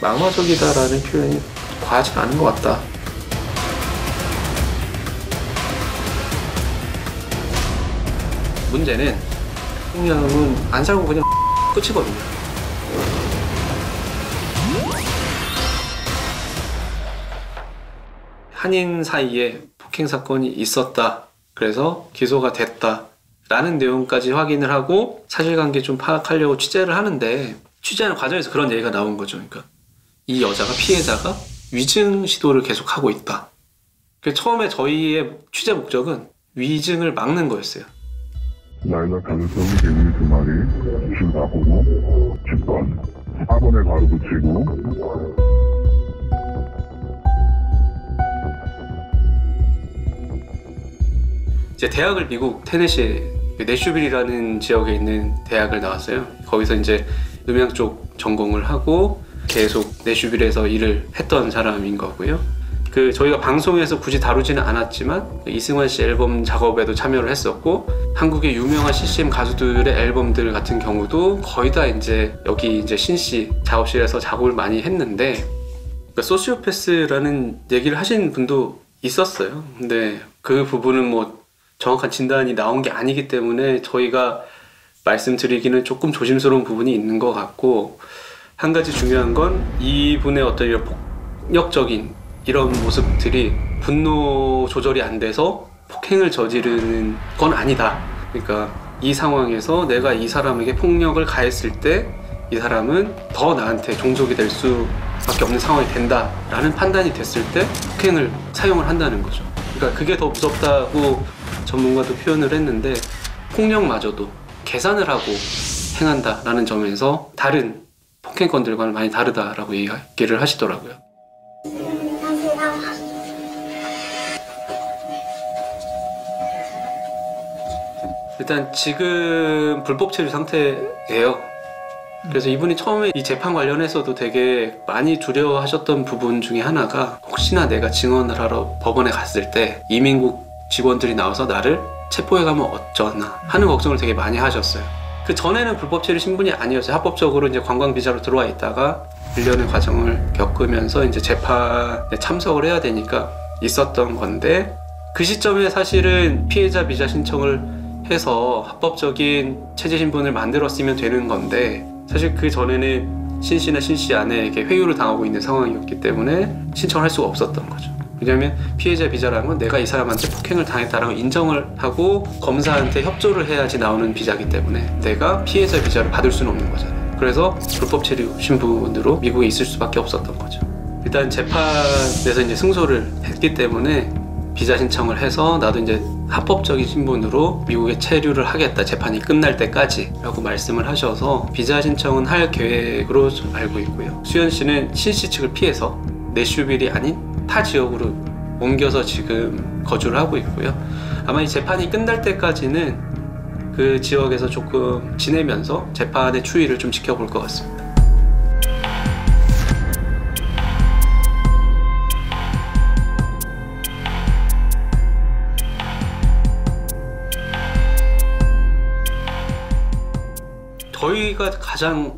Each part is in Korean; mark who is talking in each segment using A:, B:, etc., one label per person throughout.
A: 망화적이다라는 표현이 과하지 않은 것 같다. 문제는 폭력은 안 살고 그냥 끝이거든요. 한인 사이에 폭행 사건이 있었다. 그래서 기소가 됐다. 라는 내용까지 확인을 하고 사실관계 좀 파악하려고 취재를 하는데 취재하는 과정에서 그런 얘기가 나온 거죠. 그러니까 이 여자가 피해자가 위증 시도를 계속하고 있다. 처음에 저희의 취재 목적은 위증을 막는 거였어요.
B: 나이가 가능성이 되는 그 말이 집 바꾸고 집안 학원에 바로 붙이고
A: 이제 대학을 미국 테네시 내슈빌이라는 지역에 있는 대학을 나왔어요. 거기서 이제 음향 쪽 전공을 하고 계속 내슈빌에서 일을 했던 사람인 거고요. 저희가 방송에서 굳이 다루지는 않았지만 이승환 씨 앨범 작업에도 참여를 했었고 한국의 유명한 CCM 가수들의 앨범들 같은 경우도 거의 다 이제 여기 이제 신씨 작업실에서 작업을 많이 했는데 소시오패스라는 얘기를 하신 분도 있었어요. 근데 그 부분은 뭐 정확한 진단이 나온 게 아니기 때문에 저희가 말씀드리기는 조금 조심스러운 부분이 있는 것 같고 한 가지 중요한 건 이분의 어떤 이런 폭력적인 이런 모습들이 분노 조절이 안 돼서 폭행을 저지르는 건 아니다. 그러니까 이 상황에서 내가 이 사람에게 폭력을 가했을 때 이 사람은 더 나한테 종속이 될 수밖에 없는 상황이 된다라는 판단이 됐을 때 폭행을 사용을 한다는 거죠. 그러니까 그게 더 무섭다고 전문가도 표현을 했는데 폭력마저도 계산을 하고 행한다라는 점에서 다른 폭행건들과는 많이 다르다라고 얘기를 하시더라고요. 일단 지금 불법 체류 상태예요. 그래서 이분이 처음에 이 재판 관련해서도 되게 많이 두려워하셨던 부분 중에 하나가 혹시나 내가 증언을 하러 법원에 갔을 때 이민국 직원들이 나와서 나를 체포해 가면 어쩌나 하는 걱정을 되게 많이 하셨어요. 그 전에는 불법 체류 신분이 아니었어요. 합법적으로 이제 관광 비자로 들어와 있다가 1년의 과정을 겪으면서 이제 재판에 참석을 해야 되니까 있었던 건데 그 시점에 사실은 피해자 비자 신청을 해서 합법적인 체제 신분을 만들었으면 되는 건데 사실 그 전에는 신씨나 신씨 아내에게 회유를 당하고 있는 상황이었기 때문에 신청을 할 수가 없었던 거죠. 왜냐하면 피해자 비자라는 건 내가 이 사람한테 폭행을 당했다라고 인정을 하고 검사한테 협조를 해야지 나오는 비자이기 때문에 내가 피해자 비자를 받을 수는 없는 거잖아요. 그래서 불법 체류 신분으로 미국에 있을 수밖에 없었던 거죠. 일단 재판에서 이제 승소를 했기 때문에 비자 신청을 해서 나도 이제 합법적인 신분으로 미국에 체류를 하겠다, 재판이 끝날 때까지 라고 말씀을 하셔서 비자 신청은 할 계획으로 알고 있고요. 수연 씨는 신씨 측을 피해서 내슈빌이 아닌 타 지역으로 옮겨서 지금 거주를 하고 있고요. 아마 이 재판이 끝날 때까지는 그 지역에서 조금 지내면서 재판의 추이를 좀 지켜볼 것 같습니다. 저희가 가장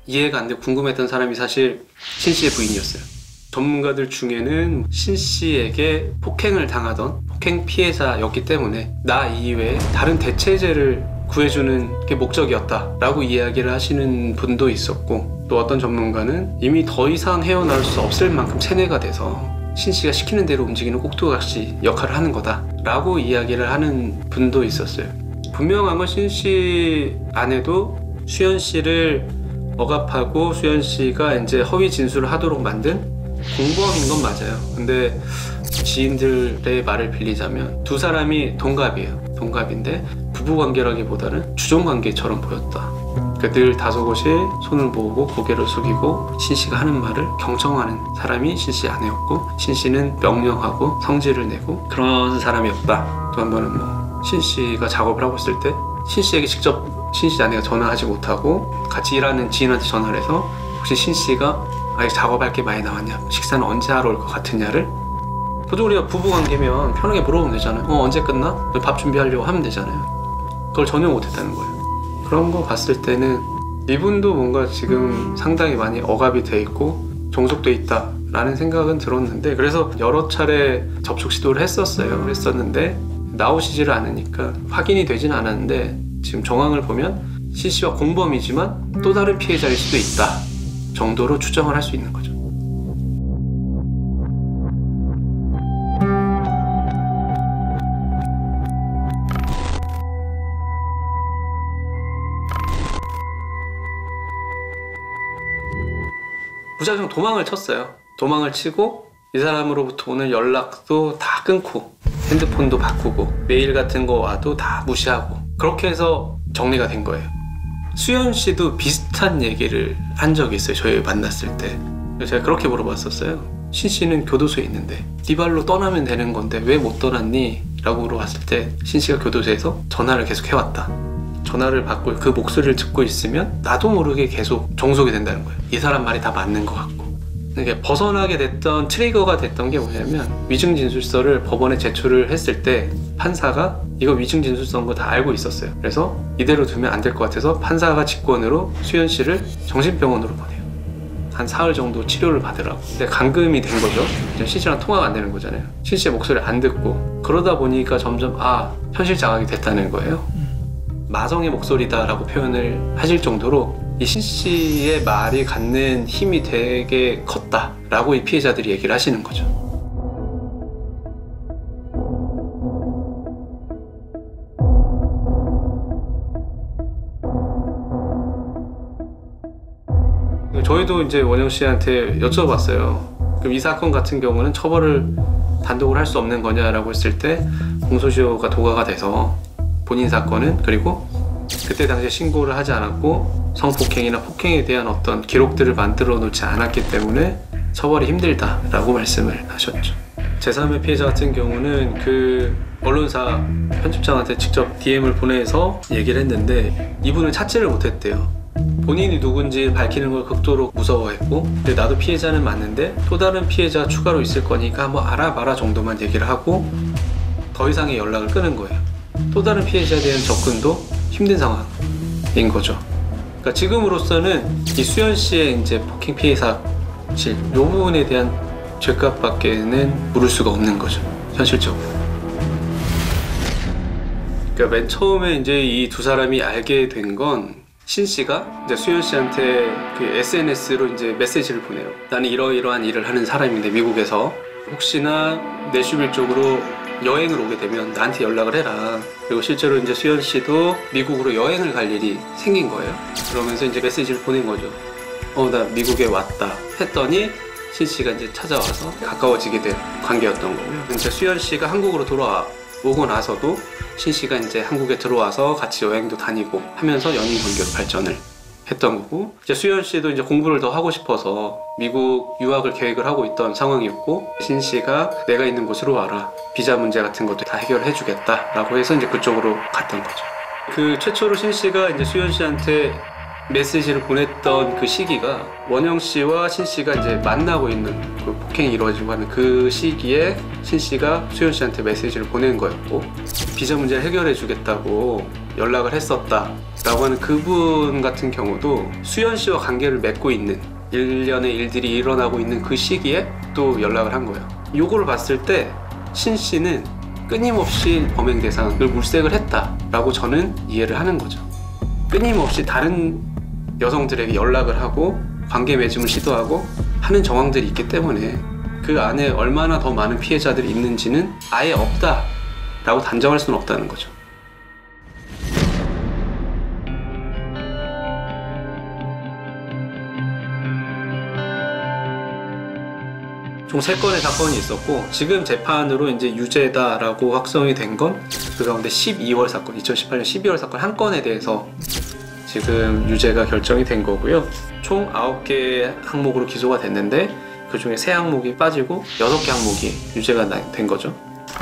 A: 이해가 안 되고 궁금했던 사람이 사실 신씨의 부인이었어요. 전문가들 중에는 신씨에게 폭행을 당하던 폭행 피해자였기 때문에 나 이외에 다른 대체제를 구해주는 게 목적이었다라고 이야기를 하시는 분도 있었고 또 어떤 전문가는 이미 더 이상 헤어나올 수 없을 만큼 세뇌가 돼서 신씨가 시키는 대로 움직이는 꼭두각시 역할을 하는 거다라고 이야기를 하는 분도 있었어요. 분명한 건 신씨 아내도 수연 씨를 억압하고 수연 씨가 이제 허위 진술을 하도록 만든 공범인 건 맞아요. 근데 지인들의 말을 빌리자면 두 사람이 동갑이에요. 동갑인데 부부관계라기보다는 주종관계처럼 보였다. 늘 다소곳이 손을 모으고 고개를 숙이고 신씨가 하는 말을 경청하는 사람이 신씨 아내였고 신씨는 명령하고 성질을 내고 그런 사람이었다. 또 한 번은 뭐 신씨가 작업을 하고 있을 때 신씨에게 직접 신씨 아내가 전화하지 못하고 같이 일하는 지인한테 전화를 해서 혹시 신씨가 아직 작업할 게 많이 남았냐, 식사는 언제 하러 올 것 같으냐를 보통 우리가 부부관계면 편하게 물어보면 되잖아요. 언제 끝나? 밥 준비하려고 하면 되잖아요. 그걸 전혀 못했다는 거예요. 그런 거 봤을 때는 이분도 뭔가 지금 상당히 많이 억압이 돼 있고 종속돼 있다라는 생각은 들었는데, 그래서 여러 차례 접촉 시도를 했었는데 나오시지를 않으니까 확인이 되진 않았는데, 지금 정황을 보면 C씨와 공범이지만 또 다른 피해자일 수도 있다 정도로 추정을 할 수 있는 거죠. 무작정 도망을 쳤어요. 도망을 치고 이 사람으로부터 오는 연락도 다 끊고 핸드폰도 바꾸고 메일 같은 거 와도 다 무시하고, 그렇게 해서 정리가 된 거예요. 수연 씨도 비슷한 얘기를 한 적이 있어요. 저희 만났을 때. 제가 그렇게 물어봤었어요. 신 씨는 교도소에 있는데 네 발로 떠나면 되는 건데 왜 못 떠났니? 라고 물어봤을 때 신 씨가 교도소에서 전화를 계속 해왔다. 전화를 받고 그 목소리를 듣고 있으면 나도 모르게 계속 종속이 된다는 거예요. 이 사람 말이 다 맞는 것 같고. 이게 벗어나게 됐던 트리거가 됐던 게 뭐냐면, 위증진술서를 법원에 제출을 했을 때 판사가 이거 위증진술서인 거 다 알고 있었어요. 그래서 이대로 두면 안 될 것 같아서 판사가 직권으로 수연 씨를 정신병원으로 보내요. 한 사흘 정도 치료를 받으라고. 근데 감금이 된 거죠. 신 씨랑 통화가 안 되는 거잖아요. 신 씨의 목소리를 안 듣고, 그러다 보니까 점점 현실 자각이 됐다는 거예요. 마성의 목소리다라고 표현을 하실 정도로 이 신 씨의 말이 갖는 힘이 되게 컸다라고 이 피해자들이 얘기를 하시는 거죠. 저희도 이제 원영 씨한테 여쭤봤어요. 그럼 이 사건 같은 경우는 처벌을 단독으로 할 수 없는 거냐라고 했을 때, 공소시효가 도과가 돼서 본인 사건은, 그리고 그때 당시에 신고를 하지 않았고 성폭행이나 폭행에 대한 어떤 기록들을 만들어 놓지 않았기 때문에 처벌이 힘들다라고 말씀을 하셨죠. 제3의 피해자 같은 경우는 그 언론사 편집장한테 직접 DM을 보내서 얘기를 했는데, 이분은 찾지를 못했대요. 본인이 누군지 밝히는 걸 극도로 무서워했고, 근데 나도 피해자는 맞는데 또 다른 피해자 추가로 있을 거니까 뭐 알아봐라 정도만 얘기를 하고 더 이상의 연락을 끊은 거예요. 또 다른 피해자에 대한 접근도 힘든 상황인 거죠. 그러니까 지금으로서는 이 수연 씨의 이제 폭행 피해 사실 이 부분에 대한 죄값밖에는 물을 수가 없는 거죠, 현실적으로. 그러니까 맨 처음에 이제 이 두 사람이 알게 된 건, 신 씨가 이제 수연 씨한테 그 SNS로 이제 메시지를 보내요. 나는 이러이러한 일을 하는 사람인데 미국에서 혹시나 내슈빌 쪽으로 여행을 오게 되면 나한테 연락을 해라. 그리고 실제로 이제 수연 씨도 미국으로 여행을 갈 일이 생긴 거예요. 그러면서 이제 메시지를 보낸 거죠. 나 미국에 왔다 했더니 신 씨가 이제 찾아와서 가까워지게 된 관계였던 거고요. 이제 수연 씨가 한국으로 돌아오고 나서도 신 씨가 이제 한국에 들어와서 같이 여행도 다니고 하면서 연인 관계로 발전을 했던 거고, 이제 수연 씨도 이제 공부를 더 하고 싶어서 미국 유학을 계획을 하고 있던 상황이었고, 신 씨가 내가 있는 곳으로 와라, 비자 문제 같은 것도 다 해결해 주겠다라고 해서 이제 그쪽으로 갔던 거죠. 그 최초로 신 씨가 이제 수연 씨한테 메시지를 보냈던 그 시기가 원영 씨와 신 씨가 이제 만나고 있는, 그 폭행이 이루어지고 하는 그 시기에 신 씨가 수연 씨한테 메시지를 보낸 거였고, 비자 문제를 해결해 주겠다고 연락을 했었다 라고 하는 그분 같은 경우도 수연 씨와 관계를 맺고 있는 일련의 일들이 일어나고 있는 그 시기에 또 연락을 한 거예요. 요거를 봤을 때 신 씨는 끊임없이 범행 대상을 물색을 했다라고 저는 이해를 하는 거죠. 끊임없이 다른 여성들에게 연락을 하고 관계 맺음을 시도하고 하는 정황들이 있기 때문에 그 안에 얼마나 더 많은 피해자들이 있는지는 아예 없다라고 단정할 수는 없다는 거죠. 총 3건의 사건이 있었고, 지금 재판으로 이제 유죄다라고 확정이 된 건 그 가운데 12월 사건, 2018년 12월 사건 한 건에 대해서 지금 유죄가 결정이 된 거고요. 총 9개 항목으로 기소가 됐는데 그 중에 3항목이 빠지고 6개 항목이 유죄가 된 거죠.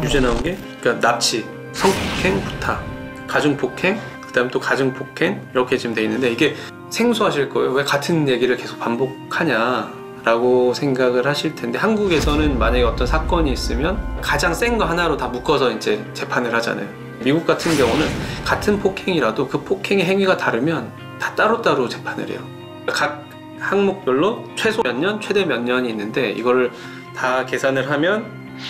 A: 유죄 나온 게 그러니까 납치, 성폭행, 부탁, 가중폭행, 그 다음 또 가중폭행 이렇게 지금 돼 있는데, 이게 생소하실 거예요. 왜 같은 얘기를 계속 반복하냐 라고 생각을 하실 텐데, 한국에서는 만약에 어떤 사건이 있으면 가장 센 거 하나로 다 묶어서 이제 재판을 하잖아요. 미국 같은 경우는 같은 폭행이라도 그 폭행의 행위가 다르면 다 따로따로 재판을 해요. 각 항목별로 최소 몇 년, 최대 몇 년이 있는데 이거를 다 계산을 하면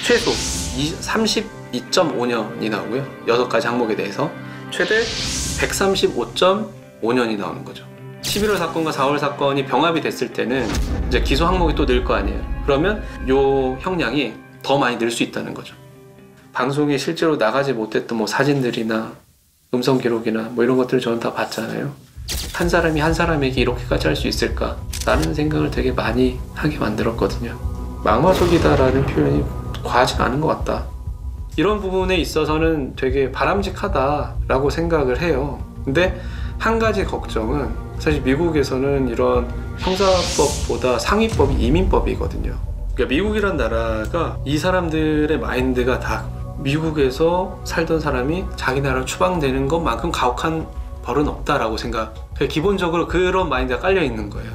A: 최소 32.5년이 나오고요. 6가지 항목에 대해서 최대 135.5년이 나오는 거죠. 11월 사건과 4월 사건이 병합이 됐을 때는 이제 기소 항목이 또 늘 거 아니에요. 그러면 요 형량이 더 많이 늘 수 있다는 거죠. 방송에 실제로 나가지 못했던 뭐 사진들이나 음성 기록이나 뭐 이런 것들을 저는 다 봤잖아요. 한 사람이 한 사람에게 이렇게까지 할 수 있을까? 라는 생각을 되게 많이 하게 만들었거든요. 망마속이다라는 표현이 과하지가 않은 것 같다. 이런 부분에 있어서는 되게 바람직하다라고 생각을 해요. 근데 한 가지 걱정은 사실 미국에서는 이런 형사법보다 상위법이 이민법이거든요. 그러니까 미국이란 나라가 이 사람들의 마인드가 다 미국에서 살던 사람이 자기 나라로 추방되는 것만큼 가혹한 벌은 없다라고 생각. 기본적으로 그런 마인드가 깔려 있는 거예요.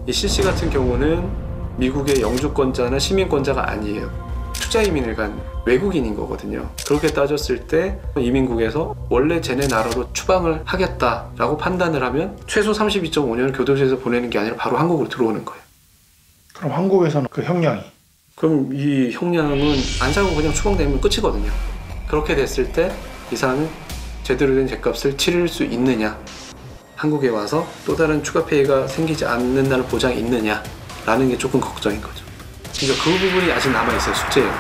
A: 이 실씨 같은 경우는 미국의 영주권자나 시민권자가 아니에요. 투자 이민을 간 외국인인 거거든요. 그렇게 따졌을 때 이민국에서 원래 쟤네 나라로 추방을 하겠다라고 판단을 하면 최소 32.5년을 교도소에서 보내는 게 아니라 바로 한국으로 들어오는 거예요.
C: 그럼 한국에서는 그 형량이?
A: 그럼 이 형량은 안 살고 그냥 추방되면 끝이거든요. 그렇게 됐을 때 이 사람은 제대로 된 죗값을 치를 수 있느냐, 한국에 와서 또 다른 추가 폐해가 생기지 않는다는 보장이 있느냐 라는 게 조금 걱정인 거죠. 그러니까 그 부분이 아직 남아있어요. 숙제예요.